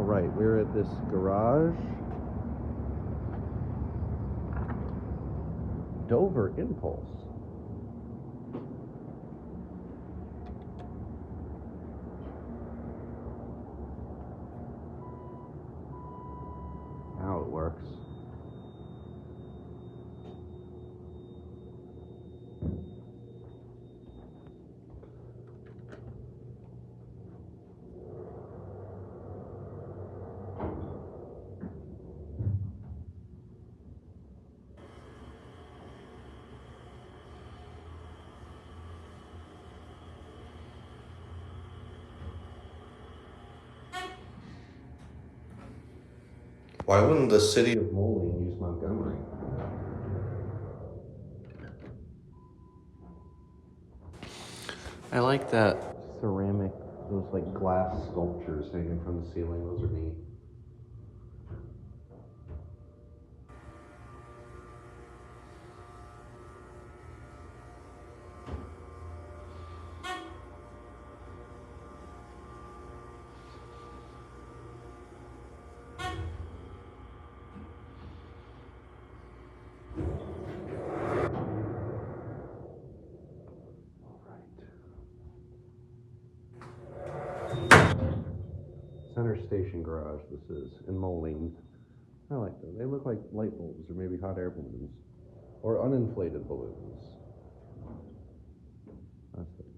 right, we're at this garage. Dover Impulse. Now it works. Why wouldn't the city of Moline use Montgomery? I like that ceramic, those like glass sculptures hanging from the ceiling. Those are neat. Center Station Garage, this is, in Moline. I like them. They look like light bulbs or maybe hot air balloons. Or uninflated balloons.